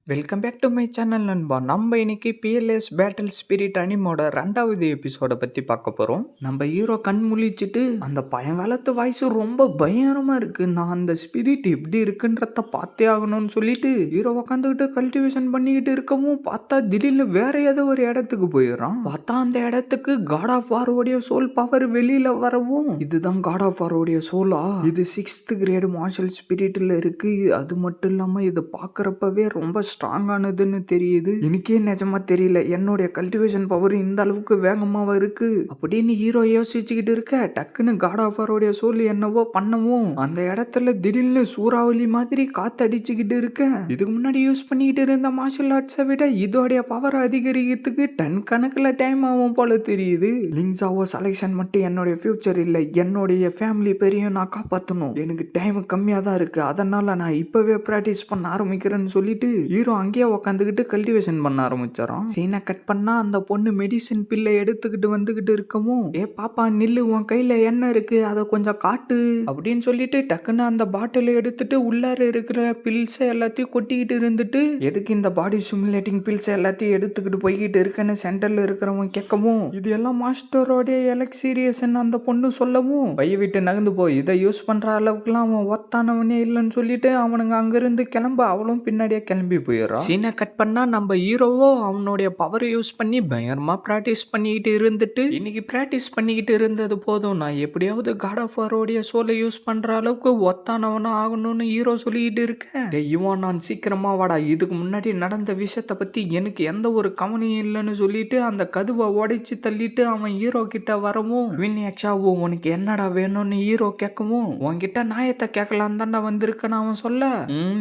Welcome back to my channel நண்பா. நம்ம இன்னைக்கு பிஎல்எஸ் பேட்டில் ஸ்பிரிட் அனிமோட 2வது எபிசோட பத்தி பார்க்க போறோம். நம்ம ஹீரோ கண் முழிச்சிட்டு அந்த பழங்காலத்து வாய்ஸ் ரொம்ப பயங்கரமா இருக்கு, நான் அந்த ஸ்பிரிட் எப்படி இருக்குன்றத பார்த்தே ஆகணும்னு சொல்லிட்டு ஹீரோ உட்காந்துக்கிட்டு கல்டிவேஷன் பண்ணிக்கிட்டு இருக்கவும் பார்த்தா திடீர்னு வேற ஏதோ ஒரு இடத்துக்கு போயிடுறான். பார்த்தா அந்த இடத்துக்கு காட் ஆஃப் வாரோடைய சோல் பவர் வெளியில வரவும், இதுதான் காட் ஆஃப் வாரோடைய சோலா, இது 6th கிரேட் மார்ஷல் ஸ்பிரிட்ல இருக்கு. அது மட்டும் இல்லாம இது பார்க்கறப்பவே ரொம்ப ஸ்ட்ராங்கானதுன்னு தெரியுது. எனக்கே நிஜமா தெரியல என்னுடைய கல்டிவேஷன் பவர் இந்த அளவுக்கு வேகமாவா இருக்கு அப்படின்னு ஹீரோ யோசிச்சுக்கிட்டு இருக்க, டக்குன்னு காட் ஆஃப் வாரோடைய சோல் என்னவோ பண்ணவும் அந்த இடத்துல திடீர்னு சூறாவளி மாதிரி காத்து அடிச்சுக்கிட்டு இருக்க. இதுக்கு முன்னாடி யூஸ் பண்ணிக்கிட்டு இருந்த மார்ஷல் ஆர்ட்ஸை விட இதோடைய பவர் அதிகரிக்கிறதுக்கு டன் கணக்குல டைம் ஆகும் போல தெரியுது. லிங்ஸாவோ செலெக்ஷன் மட்டும் என்னுடைய ஃபியூச்சர் இல்லை, என்னுடைய ஃபேமிலி பெரியும் நான் காப்பாற்றணும், எனக்கு டைம் கம்மியாக தான் இருக்கு, அதனால நான் இப்பவே ப்ராக்டிஸ் பண்ண ஆரம்பிக்கிறேன்னு சொல்லிட்டு ஹீரோ அங்கேயே உட்காந்துக்கிட்டு கல்டிவேஷன் பண்ண ஆரம்பிச்சாராம். சீனை கட் பண்ணா அந்த பொண்ணு மெடிசின் பில்லை எடுத்துக்கிட்டு வந்துகிட்டு இருக்கவும், ஏ பாப்பா நில்லு, உன் கையில என்ன இருக்கு அதை கொஞ்சம் காட்டு அப்படின்னு சொல்லிட்டு டக்குன்னு அந்த பாட்டிலை எடுத்துட்டு உள்ளார இருக்கிற பில்ஸை எல்லாத்தையும் கொட்டிக்கிட்டு இருந்துட்டு, எதுக்கு இந்த பாடி சிமுலேட்டிங் பில்ஸை எல்லாத்தையும் எடுத்துக்கிட்டு போய்கிட்டு இருக்குன்னு சென்டர்ல இருக்கிறவன் கேட்கவும், இது எல்லாம் மாஸ்டரோடைய எலக்சீரியஸ் அந்த பொண்ணு சொல்லவும், பைய விட்டு நகர்ந்து போய் இதை யூஸ் பண்ற அளவுக்குலாம் அவன் ஒத்தானவனே இல்லைன்னு சொல்லிட்டு அவனுங்க அங்கிருந்து கிளம்ப அவளும் பின்னாடியே கிளம்பி போயிடுறான். சீனை கட் பண்ணா நம்ம ஹீரோவோ அவனுடைய பவர் யூஸ் பண்ணி பயங்கரமா பிராக்டிஸ் பண்ணிக்கிட்டு இருந்துட்டு, இன்னைக்கு பிராக்டிஸ் பண்ணிக்கிட்டு இருந்தது போதும், நான் எப்படியாவது காட் ஆஃப் வாரோடைய சோலை யூஸ் பண்ற அளவுக்கு ஒத்தானவனா ஆகணும்னு ஹீரோ சொல்லிக்கிட்டு இருக்கேன். இவன் நான் சீக்கிரமா வாடா, இதுக்கு முன்னாடி நடந்த விஷயத்தை பத்தி எனக்கு எந்த ஒரு கவனியும் இல்லைன்னு சொல்லிட்டு அந்த கதுவை உடைச்சு தள்ளிட்டு அவன் ஹீரோ கிட்ட வரவும், வின்யாக்ஷாவும் உனக்கு என்னடா வேணும்னு ஹீரோ கேட்கவும், உன்கிட்ட நாயத்தை கேட்கலாம் தாண்டா வந்திருக்கேன்னு அவன் சொல்ல,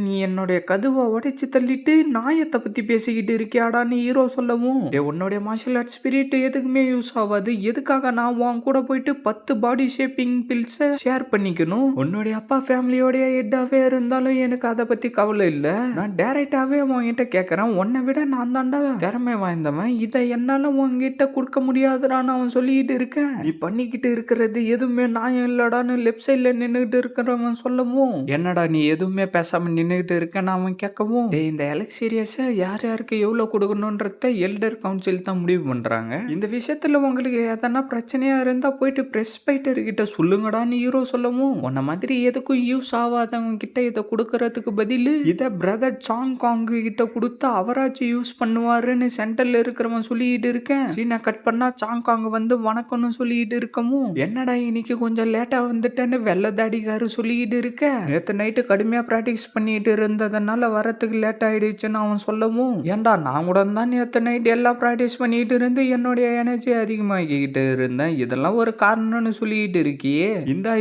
நீ என்னுடைய கதுவை உடைச்சு தள்ளிட்டு நாயத்தை பத்தி பேசிக்கிட்டு இருக்கியாடான்னு ஹீரோ சொல்லவும், உன்னுடைய மார்ஷல் ஆர்ட் ஸ்பிரிட் எதுக்குமே யூஸ் ஆகாது, எதுக்காக நான் உன் கூட போயிட்டு 10 பாடி ஷேப்பிங் பில்ஸை ஷேர் பண்ணிக்கணும், உன்னுடைய அப்பா ஃபேமிலியோடைய ஹெட்டாவே இருந்தாலும் எனக்கு அதை பத்தி கவலை இல்லை, நான் டைரக்டாவே உன்கிட்ட கேட்கறேன், உன்னை விட நான் தாண்டா திறமை வாய்ந்தவன், இதை என்னால உன்கிட்ட கொடுக்க முடியாதுடான்னு அவன் சொல்லிக்கிட்டு இருக்கேன். நீ பண்ணிக்கிட்டு இருக்கிறது எதுவுமே நியாயம் இல்லடான்னு லெஃப்ட் சைட்ல நின்றுகிட்டு இருக்கிறவன் சொல்லவும், என்னடா நீ எதுவுமே பேசாம நின்றுகிட்டு இருக்கேன்னு அவன் கேட்கவும், இந்த எலக்சீரியஸை யார் யாருக்கு எவ்வளோ கொடுக்கணுன்றத எல்டர் கவுன்சில் தான் முடிவு பண்ணுறாங்க. இந்த விஷயத்தில் உங்களுக்கு எதனா பிரச்சனையாக இருந்தால் போயிட்டு ப்ரெஸ் ஃபைட்டர் கிட்ட சொல்லுங்கடான்னு ஹீரோ சொல்லவும், உன்ன மாதிரி எதுக்கும் யூஸ் ஆகாதவங்க கிட்ட இதை கொடுக்கறதுக்கு பதில் இதை பிரதர் சாங் காங்கு கிட்ட கொடுத்து அவராச்சும் யூஸ் பண்ணுவாருன்னு சென்டர்ல இருக்கிறவன் சொல்லிட்டு இருக்கேன். சீனை கட் பண்ணா சாங் காங் வந்து வணக்கம்னு சொல்லிட்டு இருக்கவும், என்னடா இன்னைக்கு கொஞ்சம் லேட்டாக வந்துட்டேன்னு வெள்ளதாடிக்காரு சொல்லிட்டு இருக்க, நேற்று நைட்டு கடுமையாக ப்ராக்டிஸ் பண்ணிட்டு இருந்ததுனால வரத்துக்கு லேட் ஆயிடுச்சுன்னு அவன் சொல்லவும், ஏன்டா நான் கூட தான் நேற்று நைட் எல்லாம் ப்ராக்டிஸ் பண்ணிட்டு இருந்து என்னுடைய எனர்ஜி அதிகமாகிக்கிட்டு இருந்தேன், இதெல்லாம் ஒரு காரணம்னு சொல்லிட்டு இருக்கியே,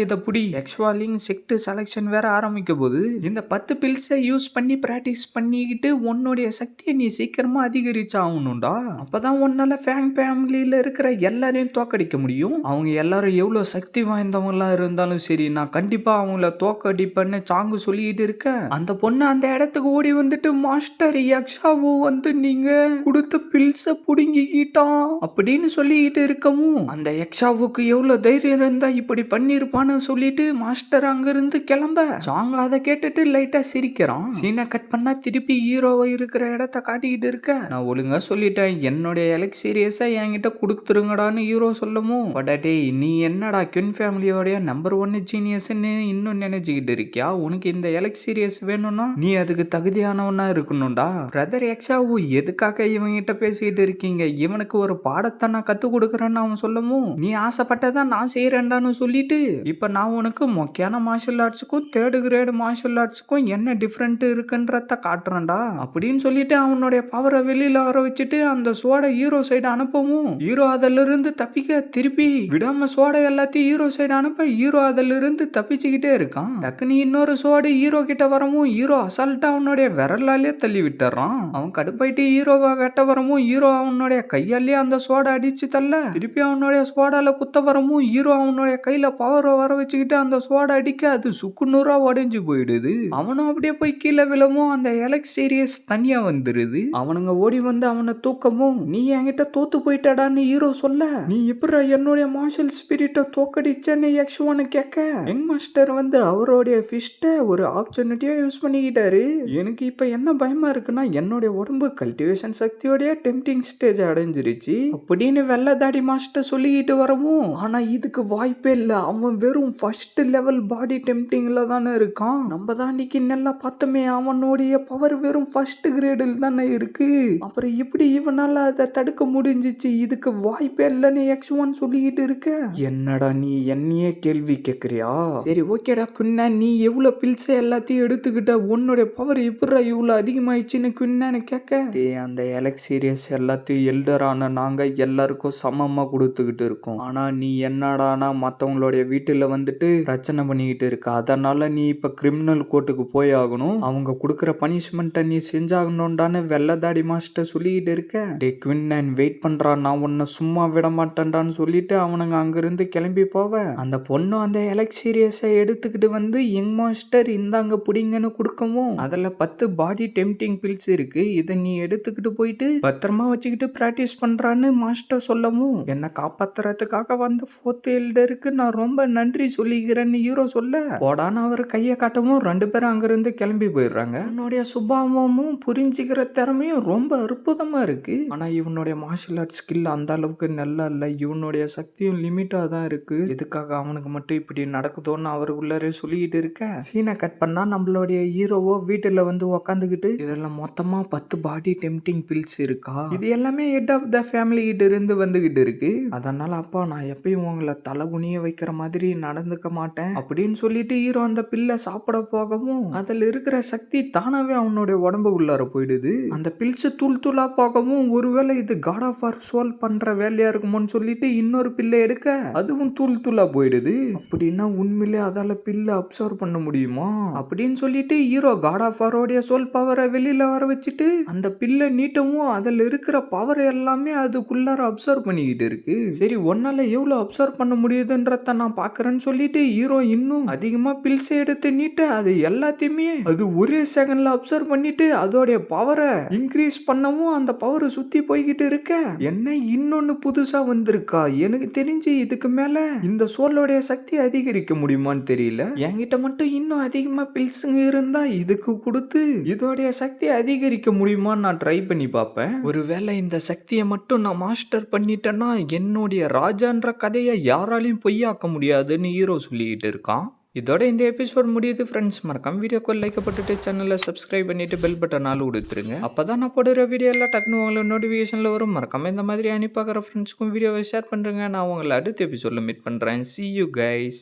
இதை புடி, எக்ஸ்வாலிங் செக்ட் செலக்ஷன் வேற ஆரம்பிக்க போது, இந்த 10 பில்ஸை யூஸ் பண்ணி ப்ராக்டிஸ் பண்ணிக்கிட்டு உன்னுடைய சக்தியை நீ சீக்கிரமா அதிகரிச்சாகணும்டா, அப்பதான் உன்னால ஃபேமிலியில இருக்கிற எல்லாரையும் தோக்கடிக்க முடியும், அவங்க எல்லாரும் எவ்வளவு சக்தி வாய்ந்தவங்களா இருந்தாலும் சரி நான் கண்டிப்பா அவங்கள தோக்கடிப்பேன்னு சாங்கு சொல்லிட்டு இருக்க, அந்த பொண்ணு அந்த இடத்துக்கு ஓடி வந்துட்டு, மாஸ்டர் யக்ஷாவோ வந்து நீங்க கொடுத்த பில்ஸ புடுங்கிக்கிட்டான் அப்படின்னு சொல்லிக்கிட்டு இருக்கவும், அந்த யக்ஷாவுக்கு எவ்வளவு தைரியம் இருந்தா இப்படி பண்ணிருப்பான்னு சொல்லிட்டு மாஸ்டர் அங்கிருந்து கிளம்ப, சாங் அதை கேட்டுட்டு லைட்டா சிரிக்கிறான். சீனை கட் பண்ணா திருப்பி ஹீரோவை இருக்கிற இடத்த காட்டிக்கிட்டு இருக்க, நான் ஒழுங்கா சொல்லிட்டேன் என்னுடைய எலக்சீரியஸை என்கிட்ட கொடுத்துருங்கடான்னு ஹீரோ சொல்லவும், படாட்டே நீ என்னடா கின் ஃபேமிலியோடைய நம்பர் 1 ஜீனியஸ்ன்னு இன்னும் நினைச்சுக்கிட்டு இருக்கியா, உனக்கு இந்த எலக்சீரியஸ் வேணும்னா நீ அதுக்கு தகுதியானவனா இருக்கணும்டா, பிரதர் எக்ஸாவு எதுக்காக இவங்கிட்ட பேசிட்டு இருக்கீங்க, இவனுக்கு ஒரு பாடத்தை நான் கத்து கொடுக்கறேன்னு அவன் சொல்லவும், நீ ஆசைப்பட்டதான் நான் செய்யறேன்டான்னு சொல்லிட்டு, இப்ப நான் உனக்கு மொக்கையான மார்ஷல் ஆர்ட்ஸுக்கும் 3rd கிரேட் மார்ஷல் ஆர்ட்ஸுக்கும் என்ன டிஃபரெண்ட் இருக்குன்றத காட்டுறேன்டா அப்படின்னு சொல்லிட்டு அவனுடைய பவரை வெளியில வர வச்சுட்டு அந்த சோடை ஹீரோ சைடு அனுப்பவும், ஹீரோ அதில இருந்து தப்பிக்க திருப்பி விடாம சோடை எல்லாத்தையும் ஹீரோ சைடு அனுப்ப ஹீரோ அதில இருந்து தப்பிச்சுக்கிட்டே இருக்கான். டக்குனு இன்னொரு சோடு ஹீரோ கிட்ட வரவும் ஹீரோ அசால்ட்டா அவனுடைய விரலாலே தள்ளி விட்டுறான். அவன் கடுப்பாயிட்டு ஹீரோவை வெட்ட வரவும் ஹீரோ அவனுடைய கையாலே அந்த சோடை அடிச்சு தள்ள திருப்பி அவனுடைய சோடால குத்த வரவும் ஹீரோ அவனுடைய கையில பவர் வர வச்சுக்கிட்டு அந்த சோடை அடிக்க அது சுக்குநூறா உடைஞ்சு போயிடுது. அவனும் அப்படியே போய் கீழே விழவும் அந்த எலக்சீரியஸ் தனியா வந்துருது. அவனுங்க ஓடி வந்து அவனை தூக்கவும், நீ என்கிட்ட தோத்து போயிட்டடான்னு ஹீரோ சொல்ல, நீ எப்படி என்னுடைய மார்ஷல் ஸ்பிரிட்டை தோக்கடிச்சேன்னு யக்ஷுவான்னு கேட்க, யங் மாஸ்டர் வந்து அவருடைய ஃபிஸ்ட்டை ஒரு ஆப்பர்ச்சுனிட்டியா யூஸ் பண்ணிக்கிட்டாரு, எனக்கு இப்ப என்ன என்ன பயமா இருக்குன்னா என்னுடைய உடம்பு கல்டிவேஷன் சக்தியோடைய டெம்டிங் ஸ்டேஜ் அடைஞ்சிருச்சு அப்படின்னு வெள்ளதாடி மாஸ்டர் சொல்லிக்கிட்டு வரவும், ஆனா இதுக்கு வாய்ப்பே இல்ல. அவன் வெறும் ஃபர்ஸ்ட் லெவல் பாடி டெம்டிங்ல தானே இருக்கான். நம்ம தான் அன்னைக்கு நல்லா பார்த்தோமே, அவனுடைய பவர் வெறும் ஃபர்ஸ்ட் கிரேடில் தானே இருக்கு. அப்புறம் எப்படி இவனால அதை தடுக்க முடிஞ்சிச்சு? இதுக்கு வாய்ப்பே இல்லைன்னு X1 சொல்லிக்கிட்டு இருக்க. என்னடா நீ என்னையே கேள்வி கேக்குறியா? சரி ஓகேடா குன்னா, நீ எவ்வளவு பில்ஸ் எல்லாத்தையும் எடுத்துக்கிட்ட, உன்னோட பவர் எப்படா இவ்வளவு அதிகமாயிடுச்சுன்னு குன்னான்னு கேட்க, அந்த எலக்ட் சீரியஸ் எல்லாத்தையும் எல்டரான நாங்க எல்லாருக்கும் சமமா கொடுத்துக்கிட்டு இருக்கோம். ஆனா நீ என்னடானா மத்தவங்களுடைய வீட்டுல வந்துட்டு பிரச்சனை பண்ணிக்கிட்டு இருக்க. அதனால நீ இப்ப கிரிமினல் கோர்ட்டுக்கு போய் ஆகணும். அவங்க கொடுக்குற பனிஷ்மெண்ட்டை நீ செஞ்சாகணும்டான்னு வெள்ளதாடி மாஸ்டர் சொல்லிக்கிட்டு இருக்க. டே குவின் வெயிட் பண்றான், நான் உன்னை சும்மா விட மாட்டேன்டான்னு சொல்லிட்டு அவனுங்க அங்கிருந்து கிளம்பி போவ. அந்த பொண்ணு அந்த எலக்ட் சீரியஸை எடுத்துக்கிட்டு வந்து யங் மாஸ்டர் இந்தாங்க புடிங்கன்னு கொடுக்கவும், அதுல 10 பாடி டெம்டிங் பில்ஸ் இருக்கு. இதை நீ எடுத்துக்கிட்டு போயிட்டு பத்திரமா வச்சுக்கிட்டு பிராக்டிஸ் பண்றான்னு மாஸ்டர் சொல்லவும், என்ன காப்பாத்துறதுக்காக வந்த 4th எல்டருக்கு நான் ரொம்ப நன்றி சொல்லிக்கிறேன்னு ஹீரோ சொல்ல, போடான்னு அவர் கையை காட்டவும் 2 பேரும் அங்கிருந்து கிளம்பி போயிடுறாங்க. இவனுடைய சுபாவமும் புரிஞ்சுக்கிற திறமையும் ரொம்ப அற்புதமா இருக்கு. ஆனா இவனுடைய மார்ஷல் ஆர்ட் ஸ்கில் அந்த அளவுக்கு நல்லா இல்ல. இவனுடைய சக்தியும் லிமிட்டா தான் இருக்கு. எதுக்காக அவனுக்கு மட்டும் இப்படி நடக்குதோன்னு அவருக்குள்ளரே சொல்லிக்கிட்டு இருக்க. சீனை கட் பண்ணா நம்மளுடைய ஹீரோவோ வீட்டுல வந்து உக்காந்துக்கிட்டு, இதெல்லாம் மொத்தமா 10 பாடி டெம்டிங் பில்ஸ் இருக்கா, இது எல்லாமே ஹெட் ஆஃப் த ஃபேமிலி கிட்ட இருந்து வந்துகிட்டு இருக்கு. அதனால அப்பா நான் எப்பயும் உங்களை தலகுனிய வைக்கிற மாதிரி நடந்துக்க மாட்டேன் அப்படின்னு சொல்லிட்டு ஹீரோ அந்த பில்லை சாப்பிட போகவும், அதுல இருக்கிற சக்தி தானாவே அவனுடைய உடம்பு உள்ளார போயிடுது. அந்த பில்ஸ் தூள் தூளா போகவும், ஒருவேளை இது காட் ஆஃப் வார் சோல் பண்ற வேலையா இருக்குமோன்னு சொல்லிட்டு இன்னொரு பில்லை எடுக்க அதுவும் தூள் தூளா போயிடுது. அப்படின்னா உண்மையிலே அதால பில்லை அப்சர்வ் பண்ண முடியுமா அப்படின்னு சொல்லிட்டு ஹீரோ காட் ஆஃப் வாரோடைய சோல் பவரை வெளியில வர வச்சுட்டு அந்த பில்லை நீட்டவும் அதுல இருக்கிற பவர் எல்லாமே அதுக்குள்ளார அப்சர்வ் பண்ணிக்கிட்டு இருக்கு. சரி ஒன்னால எவ்வளவு அப்சர்வ் பண்ண முடியுதுன்றத நான் பாக்குறேன்னு சொல்லிட்டு ஹீரோ இன்னும் அதிகமா பில்ஸ் எடுத்து நீட்ட அது எல்லாத்தையுமே அது ஒரே செகண்ட்ல அப்சர்வ் பண்ணிட்டு அதோடைய பவரை இன்க்ரீஸ் பண்ணவும் அந்த பவர் சுத்தி போய்கிட்டு இருக்க. என்ன இன்னொன்னு புதுசா வந்திருக்கா? எனக்கு தெரிஞ்சு இதுக்கு மேல இந்த சோலோடைய சக்தி அதிகரிக்க முடியுமான்னு தெரியல. என்கிட்ட மட்டும் இன்னும் அதிகமா பில்ஸுங்க இருந்தா இதுக்கு கொடுத்து இதோடைய சக்தி அதிகரிக்க முடியுமான்னு நான் ட்ரை பண்ணி பார்ப்பேன். ஒருவேளை இந்த சக்தியை மட்டும் நான் மாஸ்டர் பண்ணிட்டேன்னா என்னுடைய ராஜான்ற கதையை யாராலையும் பொய்யாக்க முடியாதுன்னு ஹீரோ சொல்லிக்கிட்டு இருக்கான். இதோட இந்த எபிசோட் முடியுது ஃப்ரெண்ட்ஸ். மறக்காம வீடியோக்கு லைக் பண்ணிட்டு சேனலை சப்ஸ்கிரைப் பண்ணிட்டு பெல் பட்டனால கொடுத்துருங்க. அப்பதான் நான் போடுற வீடியோ எல்லாம் டக்குனு உங்களுக்கு நோட்டிஃபிகேஷன்ல வரும். மறக்காம இந்த மாதிரி அனுப்பாக்கிற ஃப்ரெண்ட்ஸ்க்கும் வீடியோவை ஷேர் பண்றேங்க. நான் உங்களை அடுத்த எபிசோட்ல மீட் பண்றேன். See you guys.